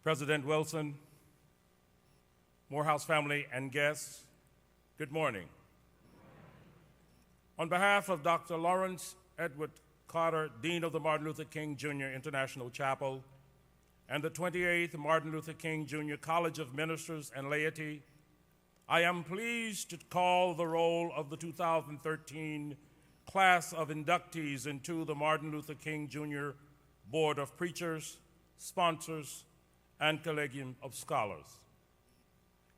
President Wilson, Morehouse family and guests, good morning. On behalf of Dr. Lawrence Edward Carter, Dean of the Martin Luther King Jr. International Chapel, and the 28th Martin Luther King Jr. College of Ministers and Laity, I am pleased to call the roll of the 2013 class of inductees into the Martin Luther King Jr. Board of Preachers, Sponsors, and Collegium of Scholars.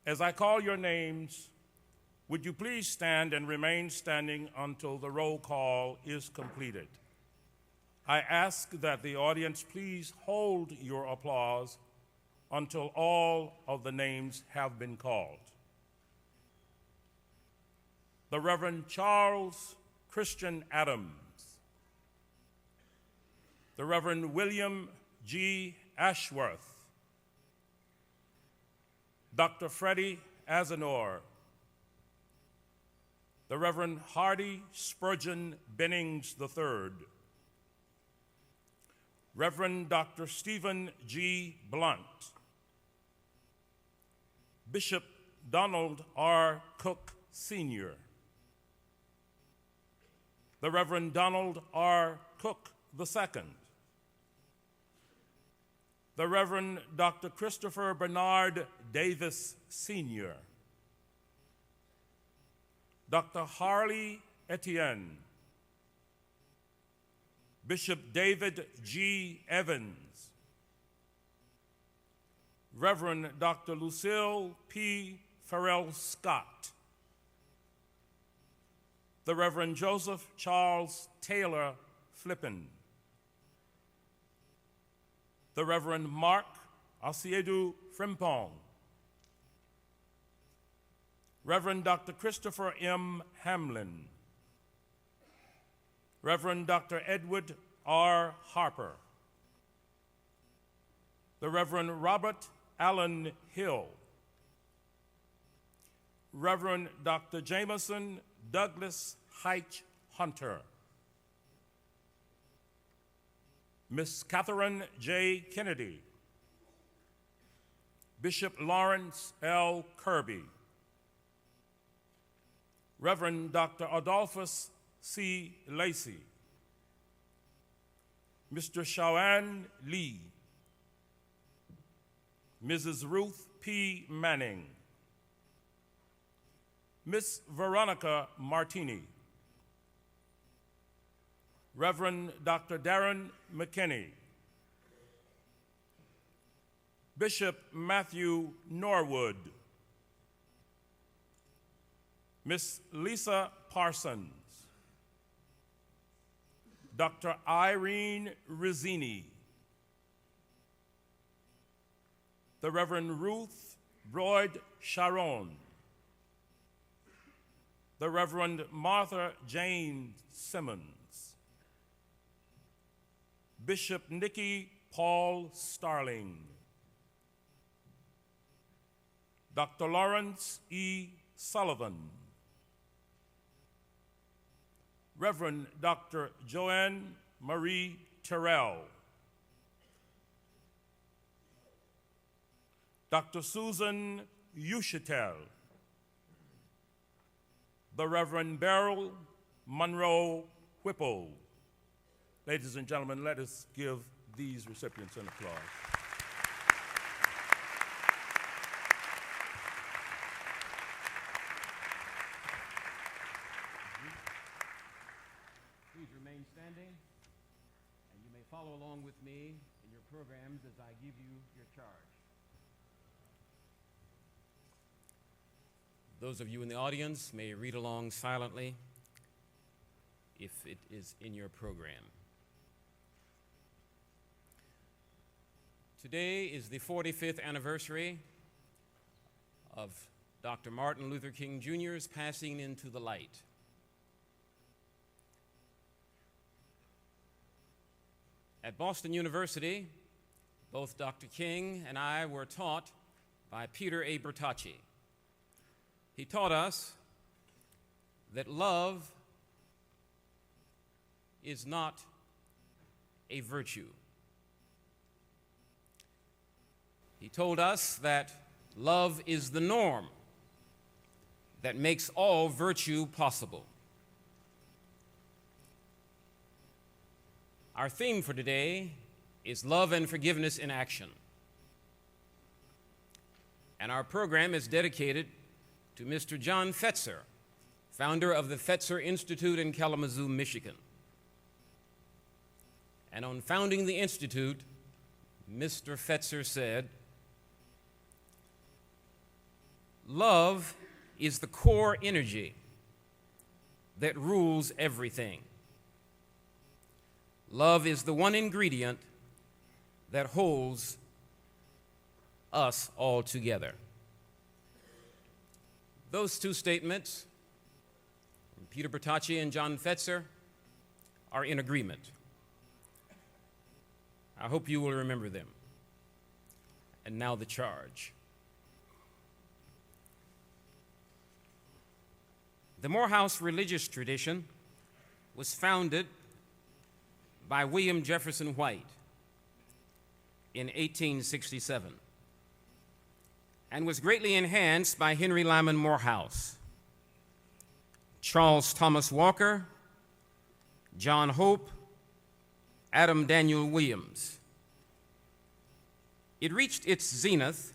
As I call your names, would you please stand and remain standing until the roll call is completed? I ask that the audience please hold your applause until all of the names have been called. The Reverend Charles Christian Adams, the Reverend William G. Ashworth, Dr. Freddie Azenor, the Reverend Hardy Spurgeon Bennings III, Reverend Dr. Stephen G. Blunt, Bishop Donald R. Cook Sr., the Reverend Donald R. Cook II, the Reverend Dr. Christopher Bernard Davis Sr., Dr. Harley Etienne, Bishop David G. Evans, Reverend Dr. Lucille P. Farrell Scott, the Reverend Joseph Charles Taylor Flippin, the Reverend Mark Asiedu Frimpong, Reverend Dr. Christopher M. Hamlin, Reverend Dr. Edward R. Harper, the Reverend Robert Allen Hill, Reverend Dr. Jameson Douglas Heitch Hunter, Miss Catherine J. Kennedy, Bishop Lawrence L. Kirby, Reverend Dr. Adolphus C. Lacey, Mr. Shawan Lee, Mrs. Ruth P. Manning, Miss Veronica Martini, Reverend Dr. Darren McKinney, Bishop Matthew Norwood, Miss Lisa Parsons, Dr. Irene Rizzini, the Reverend Ruth Broyd Sharon, the Reverend Martha Jane Simmons, Bishop Nikki Paul Starling, Dr. Lawrence E. Sullivan, Reverend Dr. Joanne Marie Terrell, Dr. Susan Ushitel, the Reverend Beryl Monroe Whipple. Ladies and gentlemen, let us give these recipients an applause. Please remain standing, and you may follow along with me in your programs as I give you your charge. Those of you in the audience may read along silently if it is in your program. Today is the 45th anniversary of Dr. Martin Luther King Jr.'s passing into the light. At Boston University, both Dr. King and I were taught by Peter A. Bertocci. He taught us that love is not a virtue. He told us that love is the norm that makes all virtue possible. Our theme for today is love and forgiveness in action. And our program is dedicated to Mr. John Fetzer, founder of the Fetzer Institute in Kalamazoo, Michigan. And on founding the Institute, Mr. Fetzer said, "Love is the core energy that rules everything. Love is the one ingredient that holds us all together." Those two statements, from Peter Bertocci and John Fetzer, are in agreement. I hope you will remember them. And now the charge. The Morehouse religious tradition was founded by William Jefferson White in 1867 and was greatly enhanced by Henry Lyman Morehouse, Charles Thomas Walker, John Hope, Adam Daniel Williams. It reached its zenith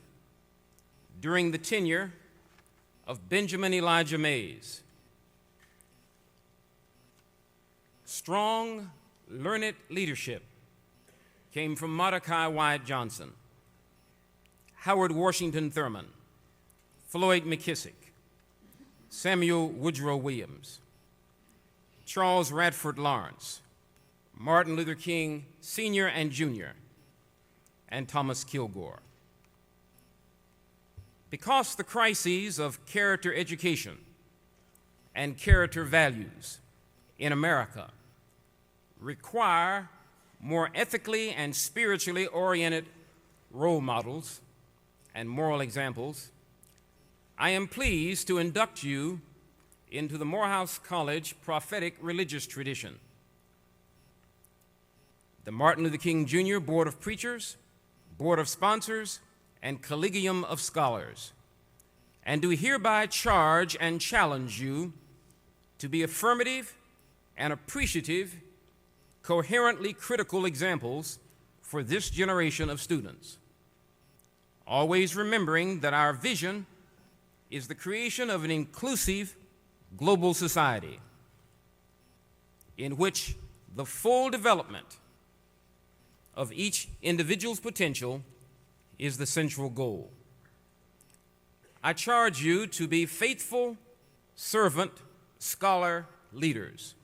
during the tenure of Benjamin Elijah Mays. Strong, learned leadership came from Mordecai Wyatt Johnson, Howard Washington Thurman, Floyd McKissick, Samuel Woodrow Williams, Charles Radford Lawrence, Martin Luther King Sr. and Jr., and Thomas Kilgore. Because the crises of character education and character values in America require more ethically and spiritually oriented role models and moral examples, I am pleased to induct you into the Morehouse College prophetic religious tradition. The Martin Luther King Jr. Board of Preachers, Board of Sponsors, and Collegium of Scholars, and do hereby charge and challenge you to be affirmative and appreciative, coherently critical examples for this generation of students, always remembering that our vision is the creation of an inclusive global society in which the full development of each individual's potential is the central goal. I charge you to be faithful, servant, scholar leaders,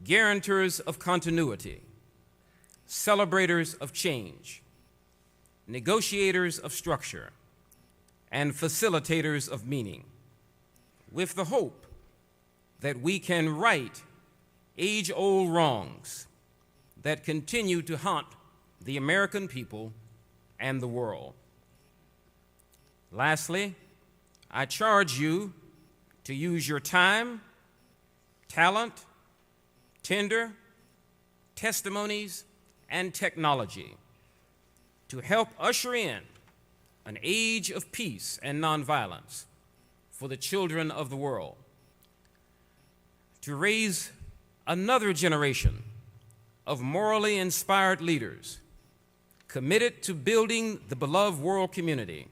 guarantors of continuity, celebrators of change, negotiators of structure, and facilitators of meaning, with the hope that we can right age-old wrongs that continue to haunt the American people and the world. Lastly, I charge you to use your time, talent, tender, testimonies, and technology to help usher in an age of peace and nonviolence for the children of the world, to raise another generation of morally inspired leaders committed to building the beloved world community,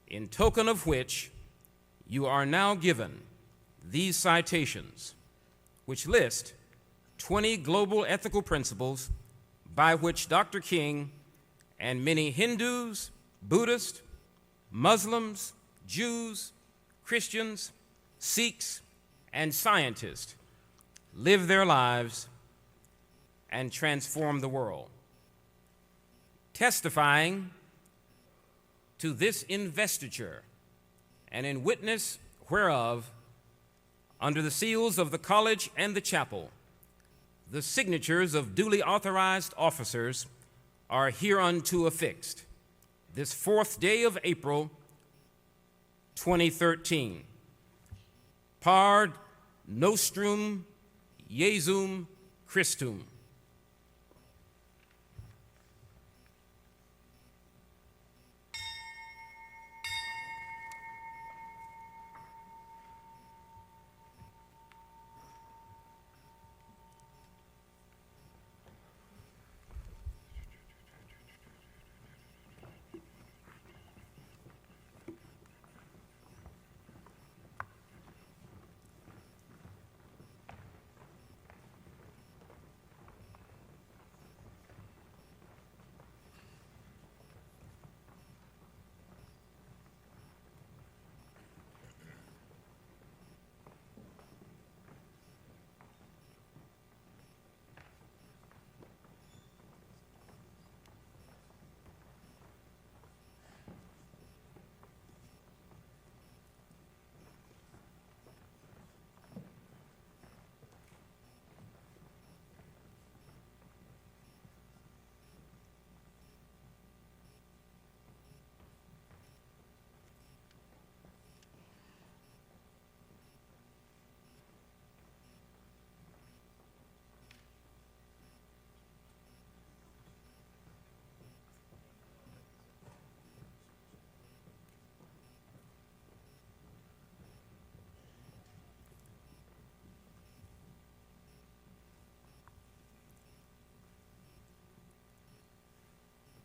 in token of which you are now given these citations, which list 20 global ethical principles by which Dr. King and many Hindus, Buddhists, Muslims, Jews, Christians, Sikhs, and scientists live their lives and transform the world. Testifying to this investiture and in witness whereof, under the seals of the college and the chapel, the signatures of duly authorized officers are hereunto affixed, this 4th day of April, 2013. Par nostrum Jesum Christum.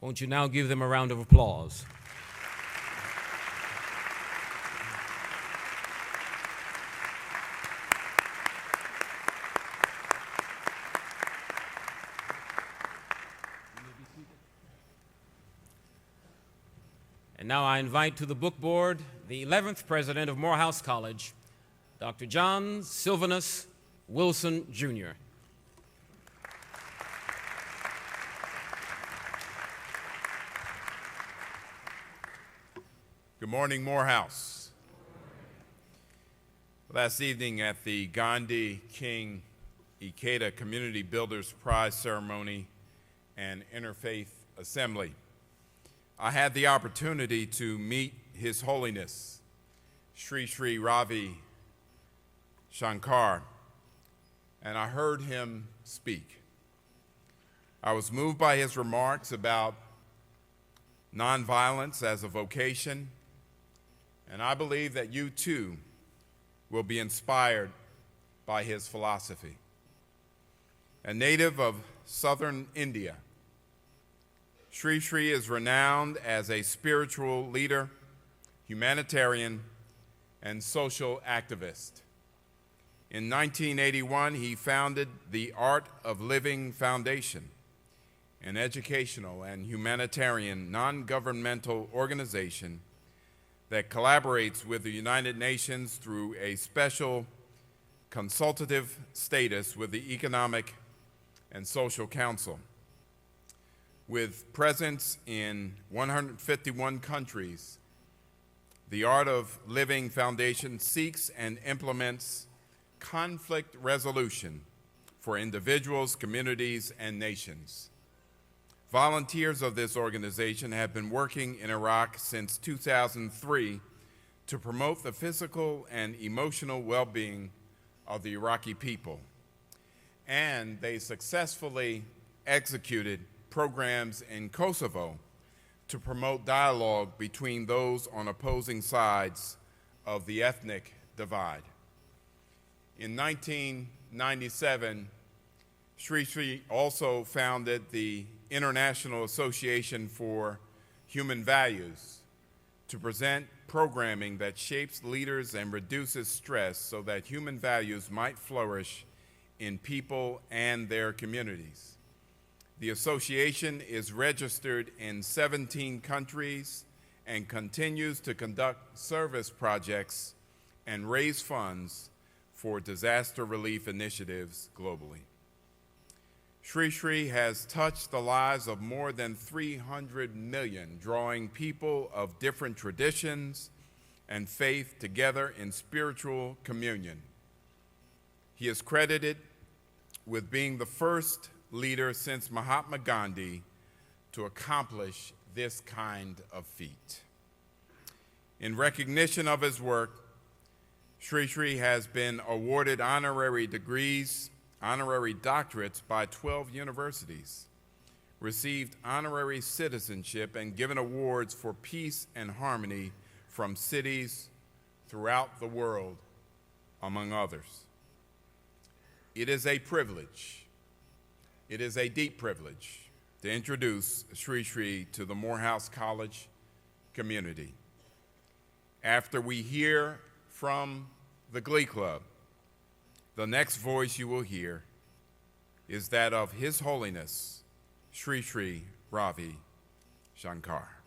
Won't you now give them a round of applause? And now I invite to the book board the 11th president of Morehouse College, Dr. John Sylvanus Wilson, Jr. Good morning, Morehouse. Last evening at the Gandhi King Ikeda Community Builders Prize Ceremony and Interfaith Assembly, I had the opportunity to meet His Holiness, Sri Ravi Shankar, and I heard him speak. I was moved by his remarks about nonviolence as a vocation, and I believe that you too will be inspired by his philosophy. A native of southern India, Sri is renowned as a spiritual leader, humanitarian, and social activist. In 1981, he founded the Art of Living Foundation, an educational and humanitarian non-governmental organization that collaborates with the United Nations through a special consultative status with the Economic and Social Council. With presence in 151 countries, the Art of Living Foundation seeks and implements conflict resolution for individuals, communities, and nations. Volunteers of this organization have been working in Iraq since 2003 to promote the physical and emotional well-being of the Iraqi people. And they successfully executed programs in Kosovo to promote dialogue between those on opposing sides of the ethnic divide. In 1997, Sri also founded the International Association for Human Values to present programming that shapes leaders and reduces stress so that human values might flourish in people and their communities. The association is registered in 17 countries and continues to conduct service projects and raise funds for disaster relief initiatives globally. Sri has touched the lives of more than 300 million, drawing people of different traditions and faith together in spiritual communion. He is credited with being the first leader since Mahatma Gandhi to accomplish this kind of feat. In recognition of his work, Sri has been awarded honorary degrees, honorary doctorates by 12 universities, received honorary citizenship, and given awards for peace and harmony from cities throughout the world, among others. It is a privilege, it is a deep privilege to introduce Sri to the Morehouse College community. After we hear from the Glee Club, the next voice you will hear is that of His Holiness, Sri Ravi Shankar.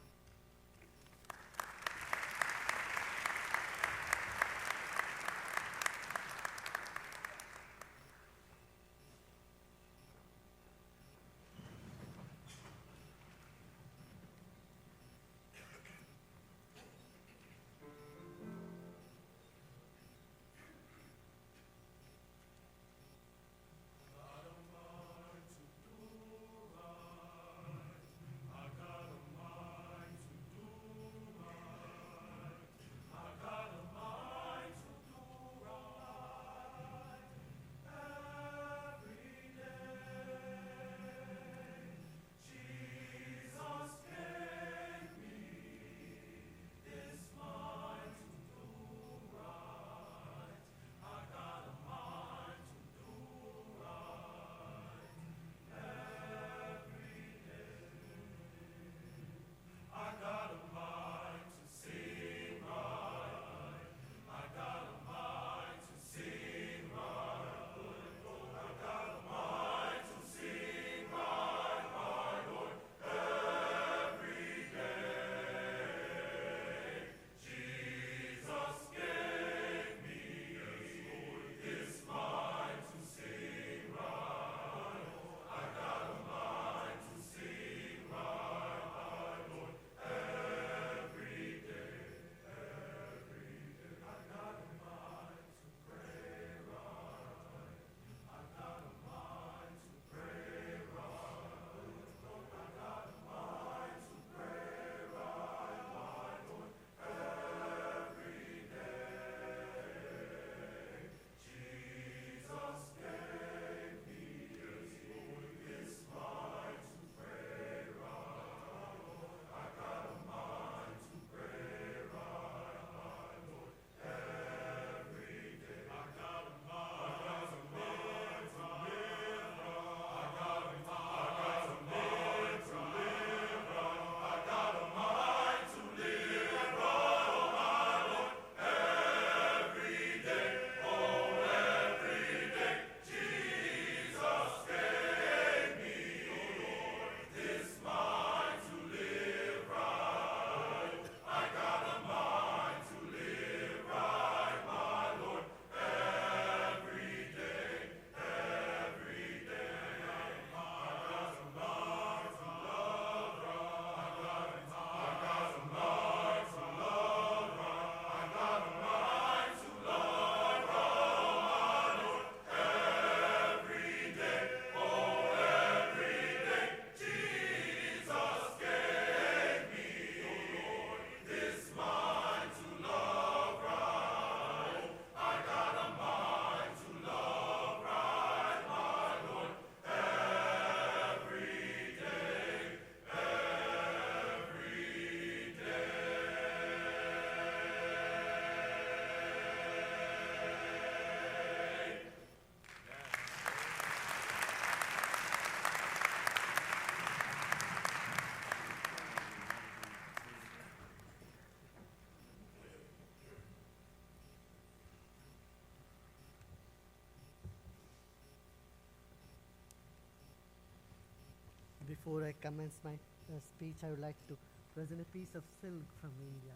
Before I commence my speech, I would like to present a piece of silk from India.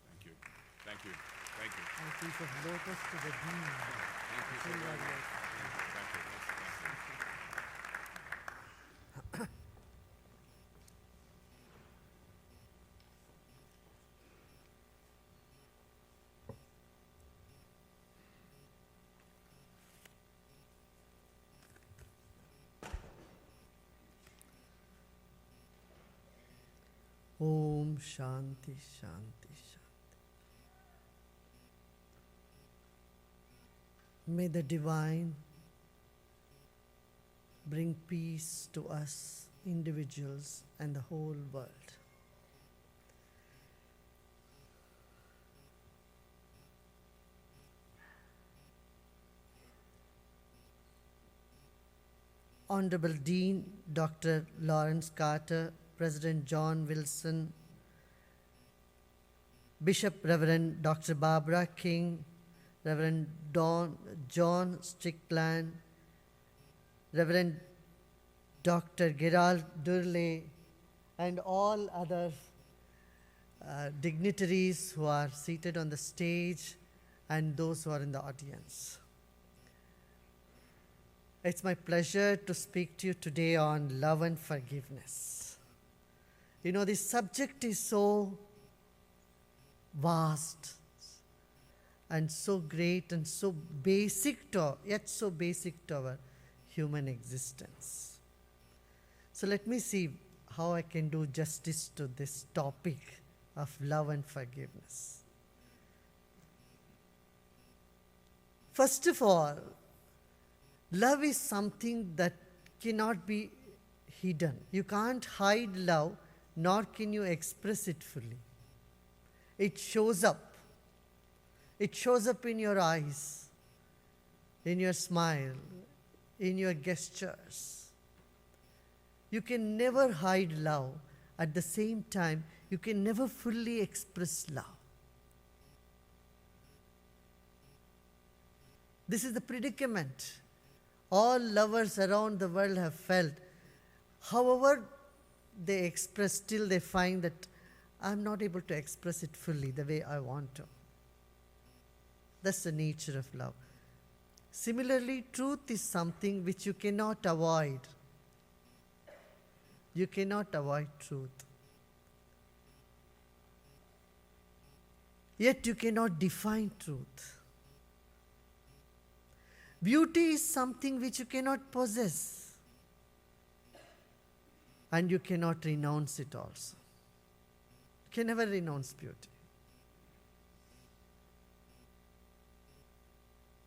Thank you. Thank you. Thank you. And a piece of lotus to the dean. Thank you so Silver very much. lotus. Thank you. Om Shanti Shanti Shanti. May the divine bring peace to us, individuals, and the whole world. Honorable Dean Dr. Lawrence Carter, President John Wilson, Bishop Reverend Dr. Barbara King, Reverend John Strickland, Reverend Dr. Gerald Durley, and all other dignitaries who are seated on the stage and those who are in the audience. It's my pleasure to speak to you today on love and forgiveness. You know, this subject is so vast and so great and so basic to, yet so basic to our human existence. So let me see how I can do justice to this topic of love and forgiveness. First of all, love is something that cannot be hidden. You can't hide love, nor can you express it fully. It shows up. It shows up in your eyes, in your smile, in your gestures. You can never hide love. At the same time, you can never fully express love. This is the predicament all lovers around the world have felt. However they express, still they find that I'm not able to express it fully the way I want to. That's the nature of love. Similarly, truth is something which you cannot avoid. You cannot avoid truth. Yet you cannot define truth. Beauty is something which you cannot possess. And you cannot renounce it also. You can never renounce beauty.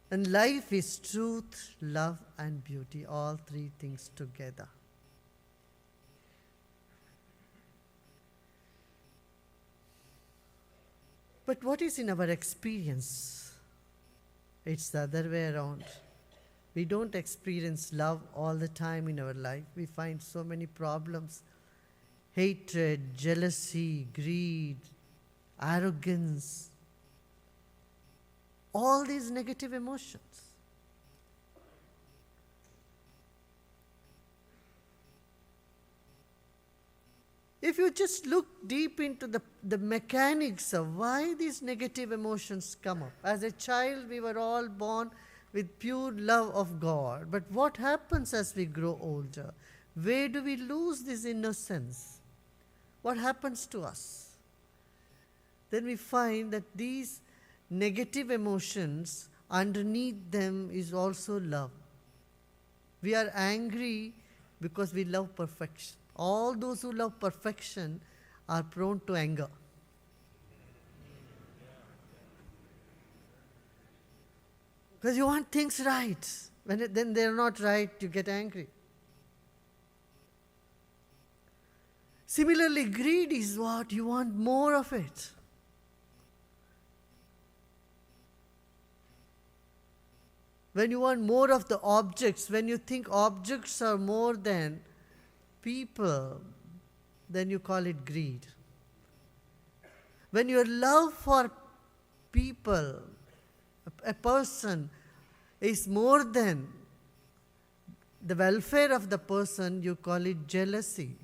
And life is truth, love, and beauty, all three things together. But what is in our experience? It's the other way around. We don't experience love all the time in our life. We find so many problems: hatred, jealousy, greed, arrogance, all these negative emotions. If you just look deep into the mechanics of why these negative emotions come up. As a child, we were all born with pure love of God. But what happens as we grow older? Where do we lose this innocence? What happens to us? Then we find that these negative emotions, underneath them is also love. We are angry because we love perfection. All those who love perfection are prone to anger. Because you want things right. Then they're not right, you get angry. Similarly, greed is what? You want more of it. When you want more of the objects, when you think objects are more than people, then you call it greed. When your love for people, a person, is more than the welfare of the person, you call it jealousy.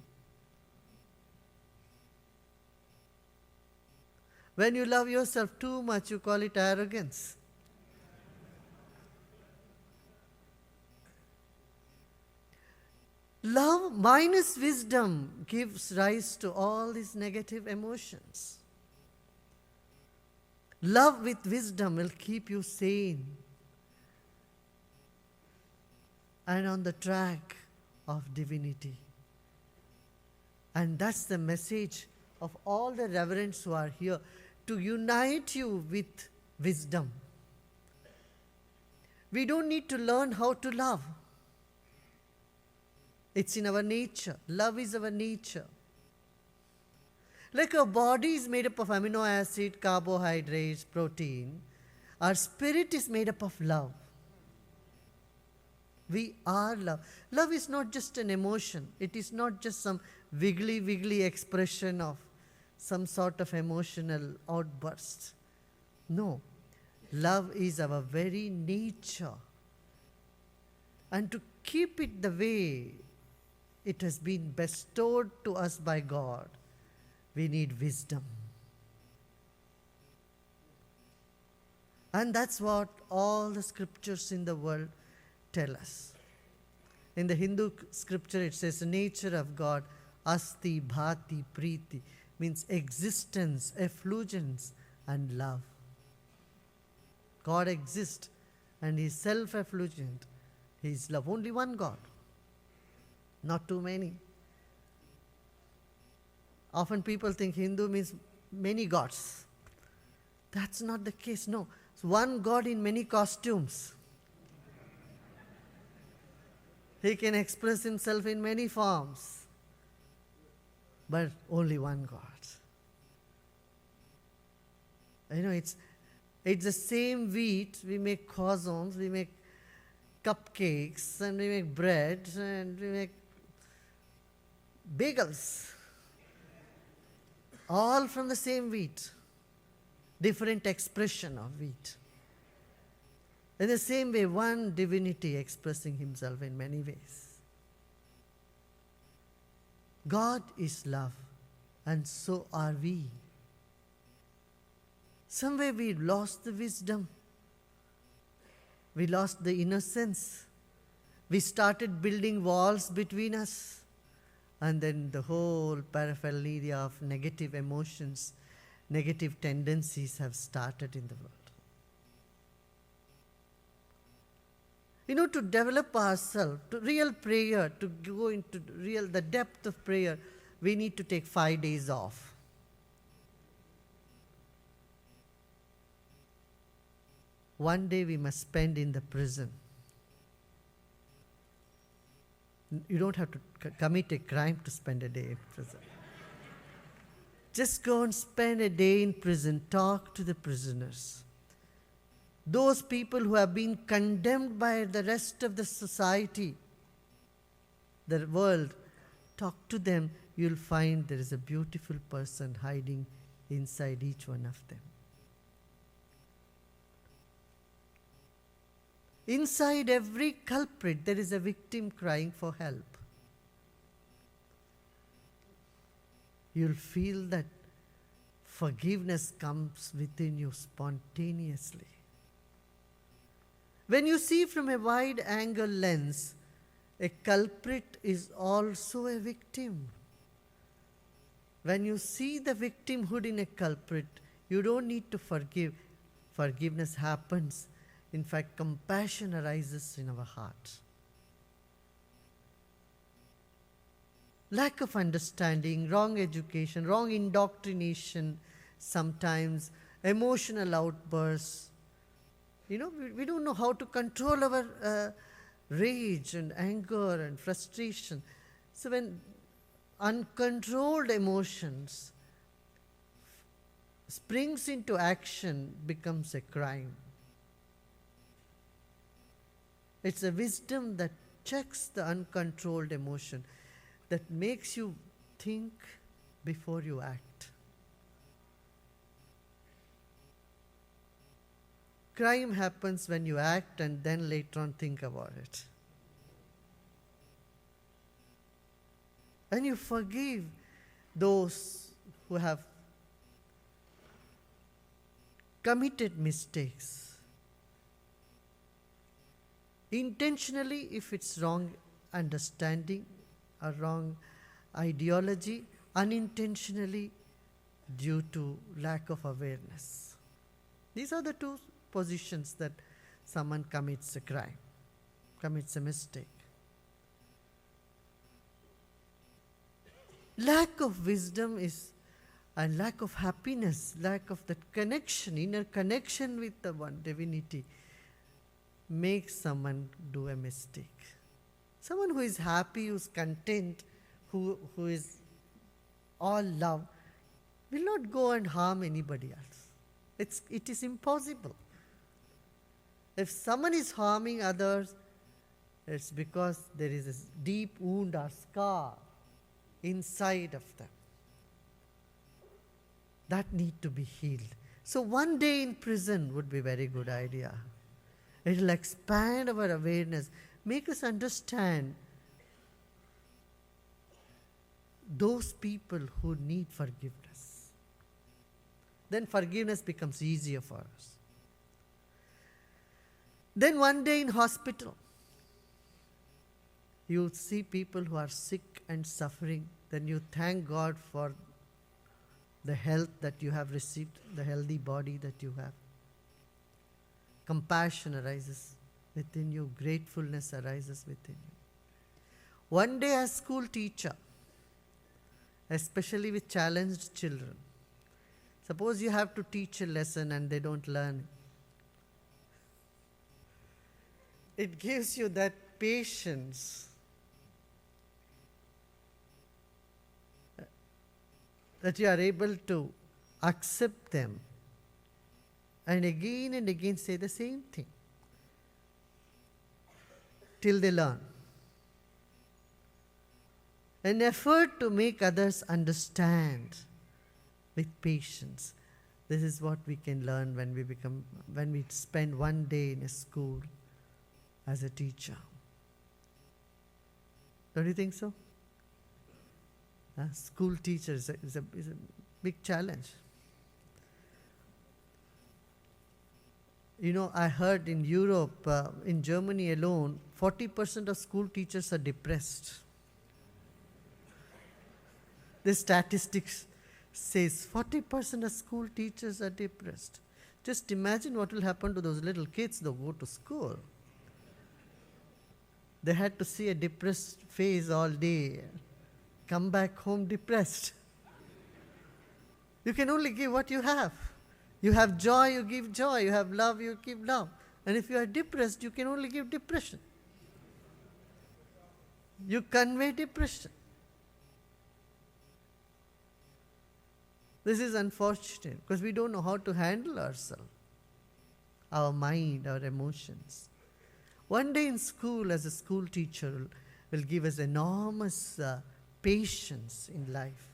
When you love yourself too much, you call it arrogance. Love minus wisdom gives rise to all these negative emotions. Love with wisdom will keep you sane and on the track of divinity. And that's the message of all the reverends who are here, to unite you with wisdom. We don't need to learn how to love. It's in our nature. Love is our nature. Like our body is made up of amino acid, carbohydrates, protein, our spirit is made up of love. We are love. Love is not just an emotion. It is not just some wiggly expression of some sort of emotional outburst. No. Love is our very nature. And to keep it the way it has been bestowed to us by God, we need wisdom. And that's what all the scriptures in the world tell us. In the Hindu scripture, it says the nature of God, asti, bhati, priti, means existence, effulgence, and love. God exists and He is self-effulgent. He is love. Only one God, not too many. Often people think Hindu means many gods. That's not the case. No, it's one God in many costumes. He can express Himself in many forms, but only one God. You know, it's the same wheat. We make croissants, we make cupcakes, and we make bread, and we make bagels. All from the same wheat. Different expression of wheat. In the same way, one divinity expressing Himself in many ways. God is love, and so are we. Somewhere we lost the wisdom. We lost the innocence. We started building walls between us. And then the whole paraphernalia of negative emotions, negative tendencies have started in the world. You know, to develop ourselves, to real prayer, to go into the depth of prayer, we need to take 5 days off. One day we must spend in the prison. You don't have to commit a crime to spend a day in prison. Just go and spend a day in prison. Talk to the prisoners. Those people who have been condemned by the rest of the society, the world, talk to them. You'll find there is a beautiful person hiding inside each one of them. Inside every culprit, there is a victim crying for help. You'll feel that forgiveness comes within you spontaneously. When you see from a wide-angle lens, a culprit is also a victim. When you see the victimhood in a culprit, you don't need to forgive. Forgiveness happens. In fact, compassion arises in our hearts. Lack of understanding, wrong education, wrong indoctrination, sometimes emotional outbursts. You know, we don't know how to control our rage and anger and frustration. So when uncontrolled emotions springs into action, becomes a crime. It's a wisdom that checks the uncontrolled emotion, that makes you think before you act. Crime happens when you act and then later on think about it. and you forgive those who have committed mistakes. Intentionally, if it's wrong understanding or wrong ideology, unintentionally due to lack of awareness. These are the two positions that someone commits a crime, commits a mistake. Lack of wisdom is a lack of happiness, lack of that connection, inner connection with the one divinity makes someone do a mistake. Someone who is happy, who is content, who is all love, will not go and harm anybody else. It is impossible. If someone is harming others, it's because there is a deep wound or scar inside of them that need to be healed. So one day in prison would be a very good idea. It will expand our awareness, make us understand those people who need forgiveness. Then forgiveness becomes easier for us. Then one day in hospital, you see people who are sick and suffering, then you thank God for the health that you have received, the healthy body that you have. Compassion arises within you, gratefulness arises within you. One day as school teacher, especially with challenged children, suppose you have to teach a lesson and they don't learn. It gives you that patience that you are able to accept them and again say the same thing till they learn. An effort to make others understand with patience. This is what we can learn when we spend one day in a school as a teacher. Don't you think so? School teacher is a big challenge. You know, I heard in Europe, in Germany alone, 40% of school teachers are depressed. The statistics says 40% of school teachers are depressed. Just imagine what will happen to those little kids that go to school. They had to see a depressed face all day, come back home depressed. You can only give what you have. You have joy, you give joy. You have love, you give love. And if you are depressed, you can only give depression. You convey depression. This is unfortunate because we don't know how to handle ourselves, our mind, our emotions. One day in school, as a school teacher, will give us enormous patience in life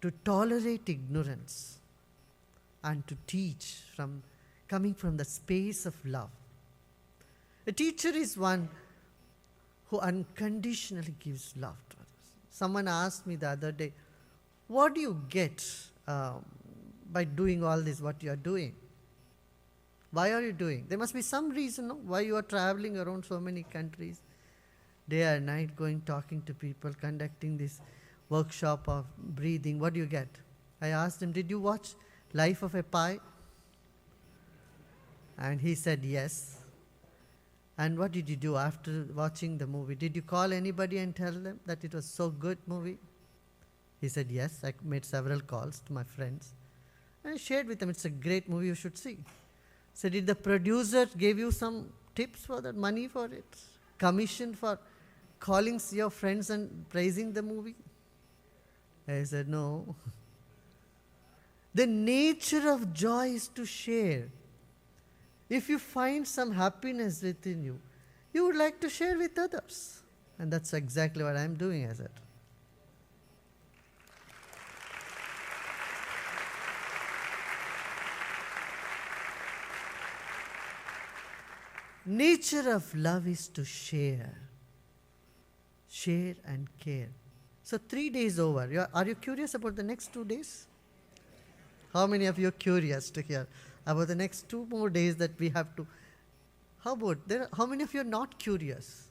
to tolerate ignorance and to teach coming from the space of love. A teacher is one who unconditionally gives love to others. Someone asked me the other day, what do you get by doing all this, what you are doing? Why are you doing? There must be some reason, no? Why you are traveling around so many countries, day and night, going, talking to people, conducting this workshop of breathing. What do you get? I asked him, did you watch Life of a Pi? And he said, yes. And what did you do after watching the movie? Did you call anybody and tell them that it was so good movie? He said, yes. I made several calls to my friends. And I shared with them, it's a great movie, you should see. So did the producer give you some tips for that, money for it? Commission for calling your friends and praising the movie? I said, no. The nature of joy is to share. If you find some happiness within you, you would like to share with others. And that's exactly what I'm doing, as it. Nature of love is to share. share and care. So 3 days over. Are you curious about the next 2 days? How many of you are curious to hear about the next 2 more days that we have to? How many of you are not curious?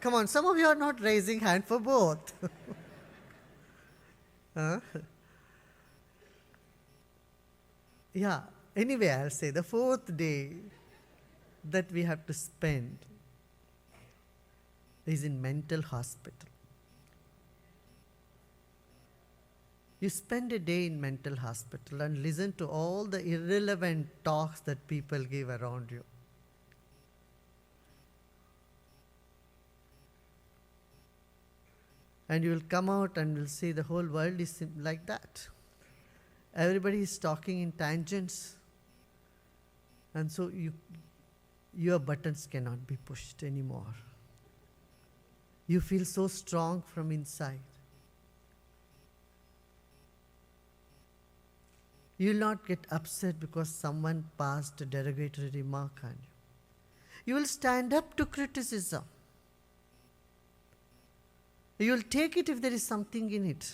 Come on, some of you are not raising hand for both. Huh? Yeah, anyway, I'll say the 4th day that we have to spend is in mental hospital. You spend a day in mental hospital and listen to all the irrelevant talks that people give around you. And you will come out and will see the whole world is like that. Everybody is talking in tangents. And so your buttons cannot be pushed anymore. You feel so strong from inside. You will not get upset because someone passed a derogatory remark on you. You will stand up to criticism. You will take it if there is something in it.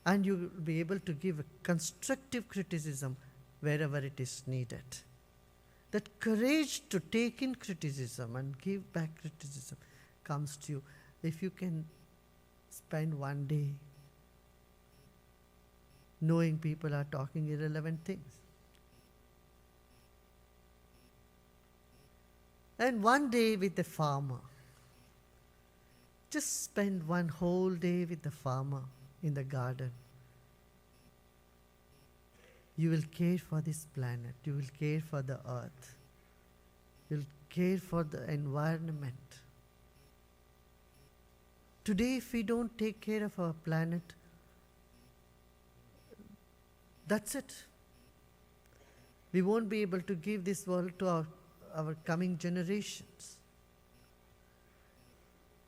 And you will be able to give a constructive criticism wherever it is needed. That courage to take in criticism and give back criticism comes to you if you can spend 1 day knowing people are talking irrelevant things. And 1 day with the farmer. Just spend 1 whole day with the farmer in the garden. You will care for this planet. You will care for the earth. You will care for the environment. Today, if we don't take care of our planet, that's it. We won't be able to give this world to our coming generations.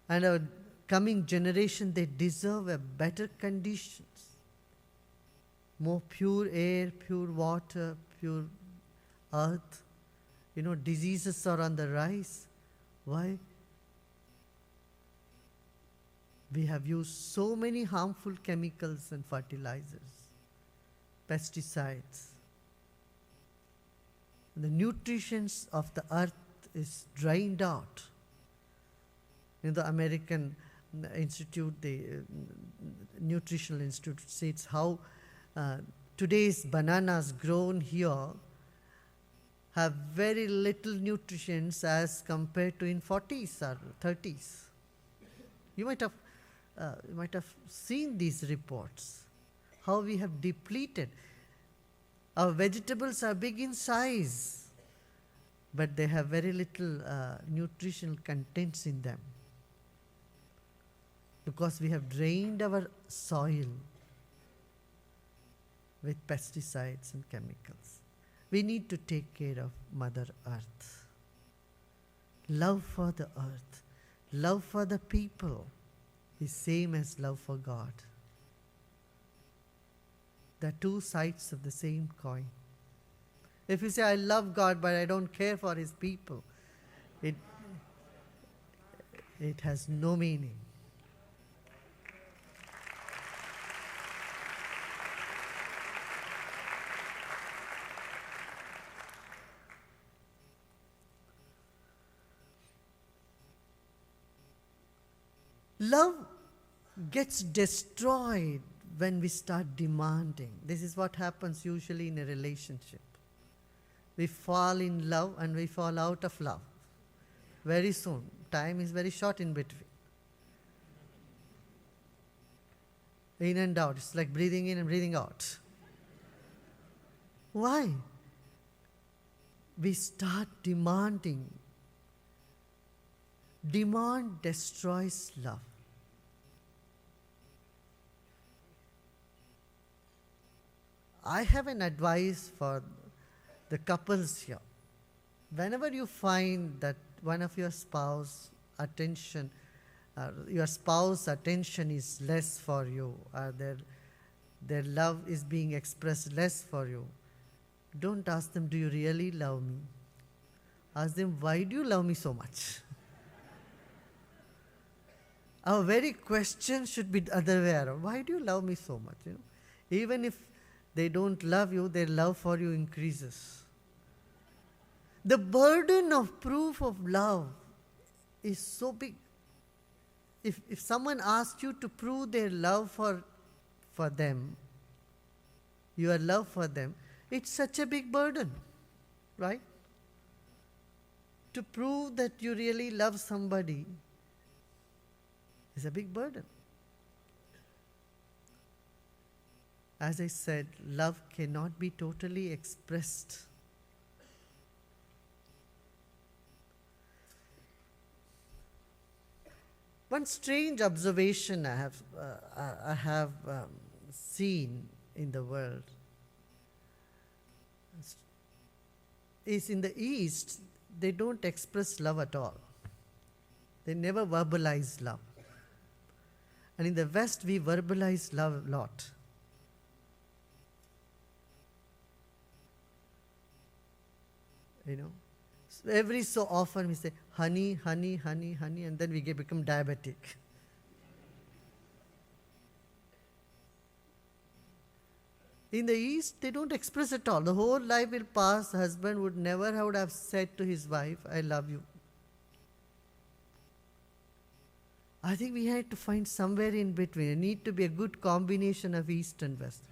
And our coming generation, they deserve a better conditions. More pure air, pure water, pure earth. Diseases are on the rise. Why? We have used so many harmful chemicals and fertilizers, pesticides. The nutrition of the earth is drained out. In the American Institute, the Nutritional Institute says how today's bananas grown here have very little nutrition as compared to in 40s or 30s. You might have seen these reports, how we have depleted. Our vegetables are big in size, but they have very little nutritional contents in them because we have drained our soil with pesticides and chemicals. We need to take care of Mother Earth. Love for the earth, love for the people is same as love for God. They're 2 sides of the same coin. If you say, I love God, but I don't care for His people, it has no meaning. Love gets destroyed when we start demanding. This is what happens usually in a relationship. We fall in love and we fall out of love very soon. Time is very short in between. In and out. It's like breathing in and breathing out. Why? We start demanding. Demand destroys love. I have an advice for the couples here. Whenever you find that one of your spouse attention is less for you, or their love is being expressed less for you, don't ask them, do you really love me? Ask them, why do you love me so much? our very question should be the other way around. Why do you love me so much? Even if they don't love you, their love for you increases. The burden of proof of love is so big. If someone asks you to prove their love for them, your love for them, it's such a big burden, right? To prove that you really love somebody is a big burden. As I said, love cannot be totally expressed. One strange observation I have seen in the world is in the East, they don't express love at all. They never verbalize love. And in the West, we verbalize love a lot. Every so often we say, honey, honey, honey, honey, and then we become diabetic. In the East, they don't express at all. The whole life will pass. The husband would never have said to his wife, I love you. I think we had to find somewhere in between. It needs to be a good combination of East and West.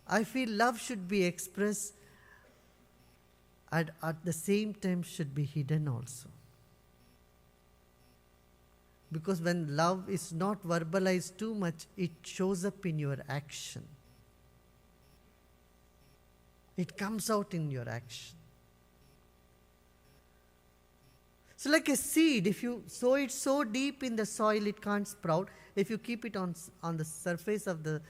I feel love should be expressed at the same time should be hidden also. Because when love is not verbalized too much, it shows up in your action. It comes out in your action. So like a seed, if you sow it so deep in the soil, it can't sprout. If you keep it on the surface of the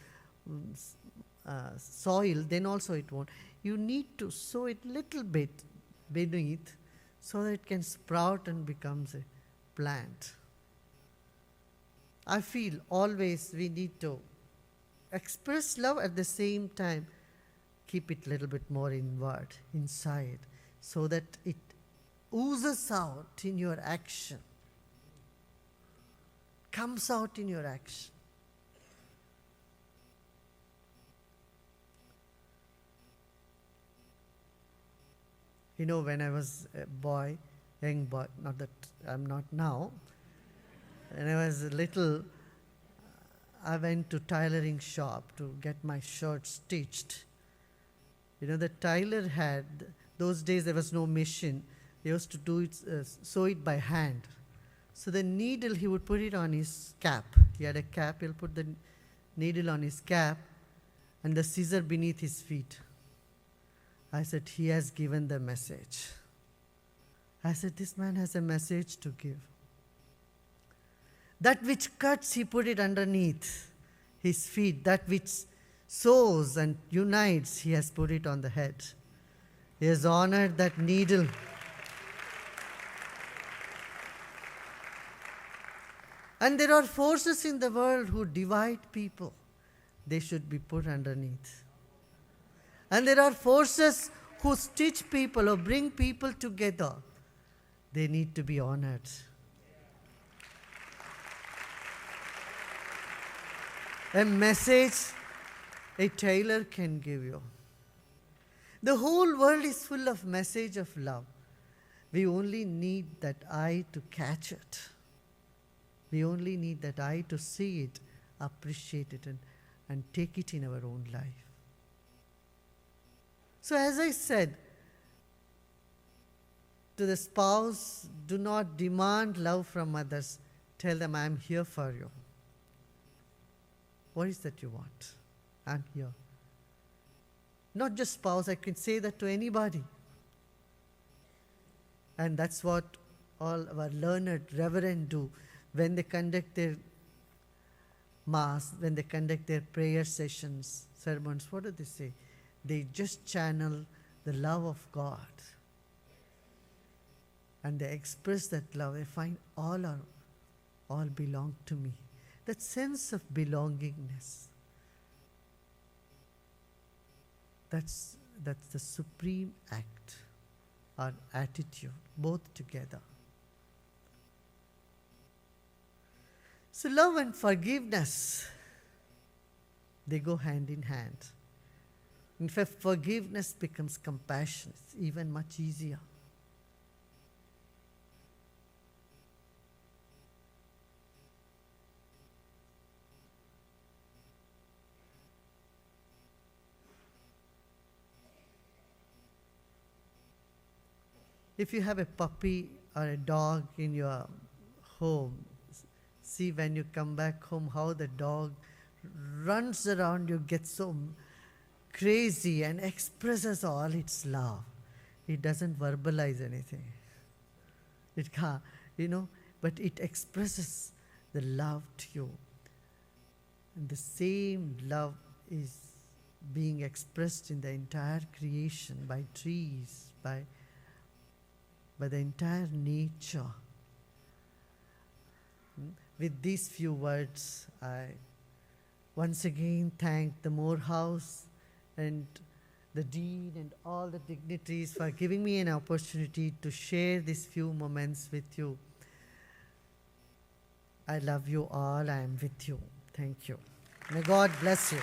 soil, then also it won't. You need to sow it little bit beneath so that it can sprout and becomes a plant. I feel always we need to express love at the same time, keep it a little bit more inward, inside, so that it oozes out in your action, comes out in your action. When I was a boy, young boy, not that I'm not now, when I was little, I went to tailoring shop to get my shirt stitched. The tailor had, those days there was no machine. He used to do it, sew it by hand. So the needle, he would put it on his cap. He had a cap, he'll put the needle on his cap and the scissor beneath his feet. I said, he has given the message. I said, this man has a message to give. That which cuts, he put it underneath his feet. That which sews and unites, he has put it on the head. He has honored that needle. And there are forces in the world who divide people. They should be put underneath. And there are forces who stitch people or bring people together. They need to be honored. A message a tailor can give you. The whole world is full of message of love. We only need that eye to catch it. We only need that eye to see it, appreciate it, and take it in our own life. So as I said, to the spouse, do not demand love from others. Tell them, I am here for you. What is that you want? I'm here. Not just spouse, I can say that to anybody. And that's what all our learned reverend do when they conduct their mass, when they conduct their prayer sessions, sermons. What do they say? They just channel the love of God. And they express that love. They find all belong to me. That sense of belongingness. That's the supreme act, our attitude, both together. So love and forgiveness, they go hand in hand. In fact, forgiveness becomes compassion. It's even much easier. If you have a puppy or a dog in your home, see when you come back home how the dog runs around you, gets so crazy and expresses all its love. It doesn't verbalize anything. It can't, but it expresses the love to you. And the same love is being expressed in the entire creation, by trees, by the entire nature. With these few words, I once again thank the Morehouse and the Dean and all the dignitaries for giving me an opportunity to share these few moments with you. I love you all. I am with you. Thank you. May God bless you.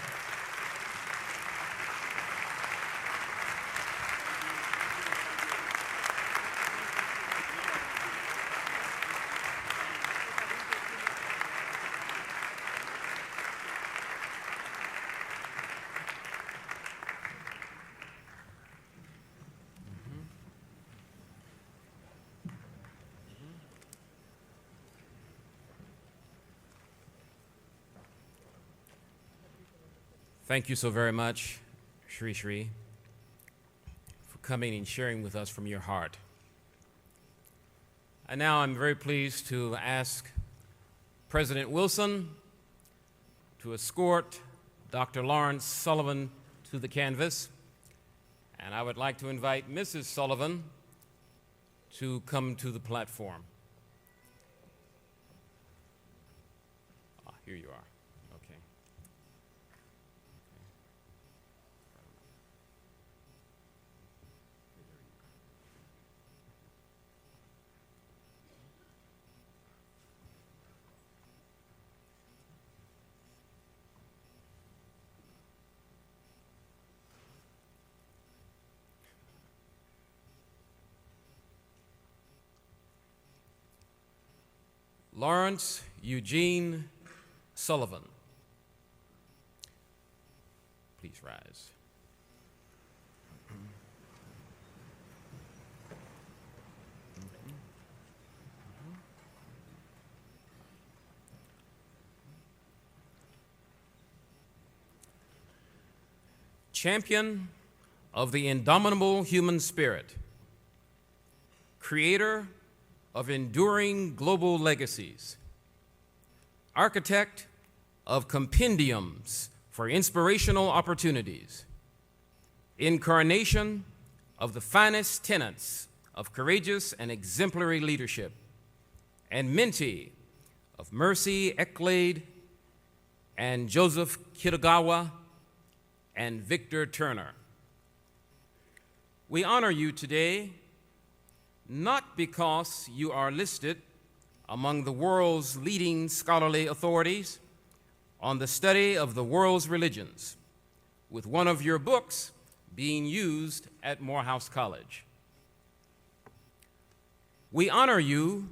Thank you so very much, Shri Shri, for coming and sharing with us from your heart. And now I'm very pleased to ask President Wilson to escort Dr. Lawrence Sullivan to the canvas. And I would like to invite Mrs. Sullivan to come to the platform. Here you are. Okay. Lawrence Eugene Sullivan. Please rise. Champion of the indomitable human spirit, creator of enduring global legacies, architect of compendiums for inspirational opportunities, incarnation of the finest tenets of courageous and exemplary leadership, and mentee of Mercy Ecklade and Joseph Kitagawa and Victor Turner. We honor you today not because you are listed among the world's leading scholarly authorities on the study of the world's religions, with one of your books being used at Morehouse College. We honor you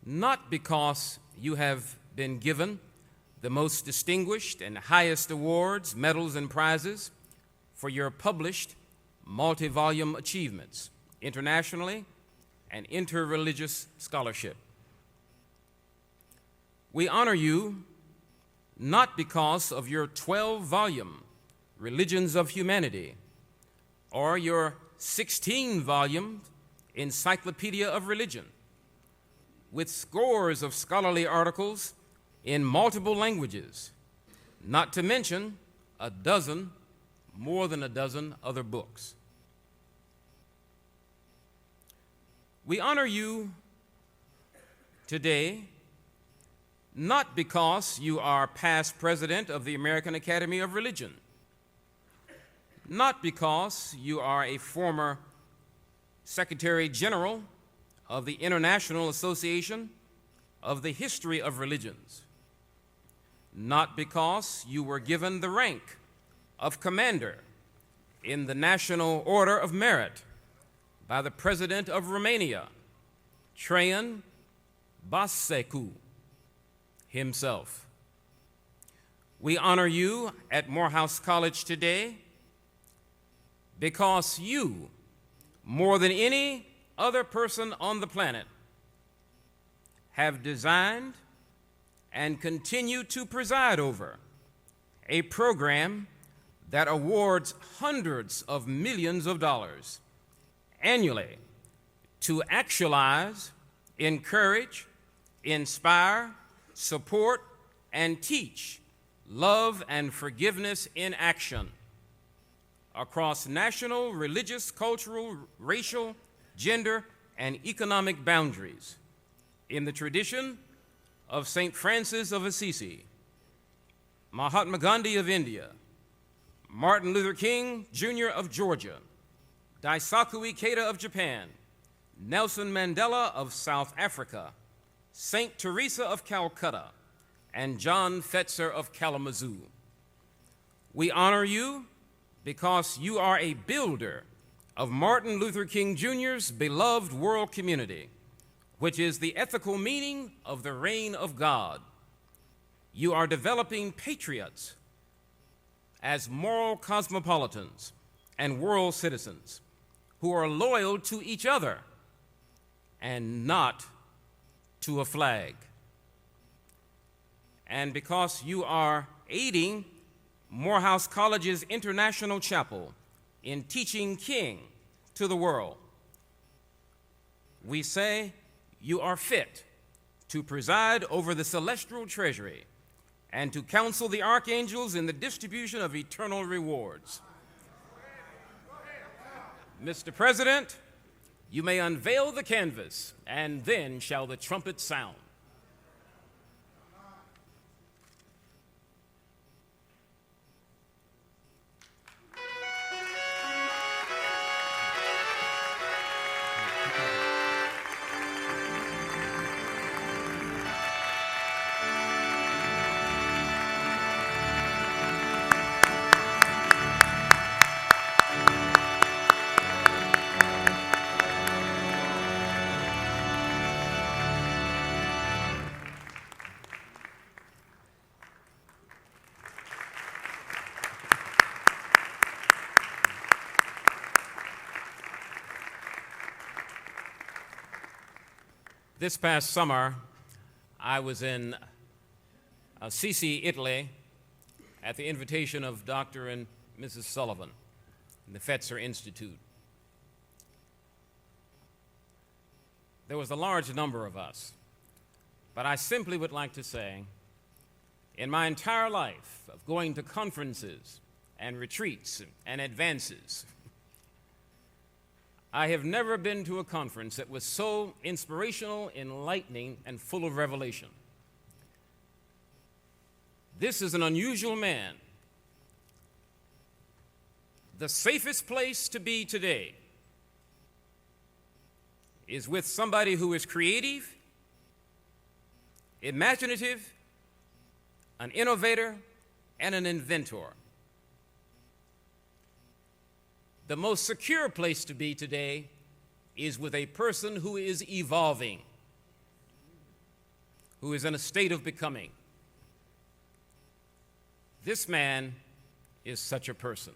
not because you have been given the most distinguished and highest awards, medals, and prizes for your published multi-volume achievements internationally and interreligious scholarship. We honor you not because of your 12-volume Religions of Humanity or your 16-volume Encyclopedia of Religion, with scores of scholarly articles in multiple languages, not to mention more than a dozen other books. We honor you today not because you are past president of the American Academy of Religion, not because you are a former Secretary General of the International Association of the History of Religions, not because you were given the rank of commander in the National Order of Merit by the President of Romania, Traian Băsescu himself. We honor you at Morehouse College today because you, more than any other person on the planet, have designed and continue to preside over a program that awards hundreds of millions of dollars annually to actualize, encourage, inspire, support, and teach love and forgiveness in action across national, religious, cultural, racial, gender, and economic boundaries in the tradition of St. Francis of Assisi, Mahatma Gandhi of India, Martin Luther King Jr. of Georgia, Daisaku Ikeda of Japan, Nelson Mandela of South Africa, St. Teresa of Calcutta, and John Fetzer of Kalamazoo. We honor you because you are a builder of Martin Luther King Jr.'s beloved world community, which is the ethical meaning of the reign of God. You are developing patriots as moral cosmopolitans and world citizens who are loyal to each other and not to a flag. And because you are aiding Morehouse College's International Chapel in teaching King to the world, we say you are fit to preside over the celestial treasury and to counsel the archangels in the distribution of eternal rewards. Mr. President, you may unveil the canvas, and then shall the trumpet sound. This past summer, I was in Assisi, Italy, at the invitation of Dr. and Mrs. Sullivan in the Fetzer Institute. There was a large number of us, but I simply would like to say, in my entire life of going to conferences and retreats and advances, I have never been to a conference that was so inspirational, enlightening, and full of revelation. This is an unusual man. The safest place to be today is with somebody who is creative, imaginative, an innovator, and an inventor. The most secure place to be today is with a person who is evolving, who is in a state of becoming. This man is such a person.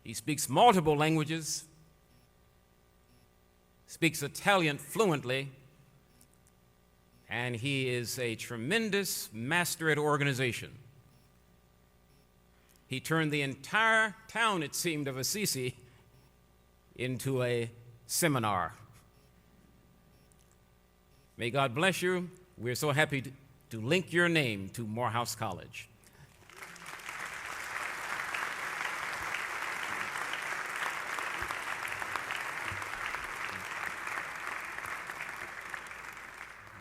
He speaks multiple languages, speaks Italian fluently, and he is a tremendous master at organization. He turned the entire town, it seemed, of Assisi into a seminar. May God bless you. We're so happy to link your name to Morehouse College.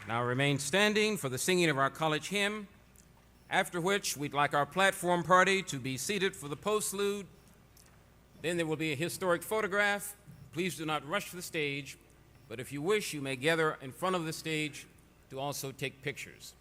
Now remain standing for the singing of our college hymn, after which we'd like our platform party to be seated for the postlude. Then there will be a historic photograph. Please do not rush the stage, but if you wish, you may gather in front of the stage to also take pictures.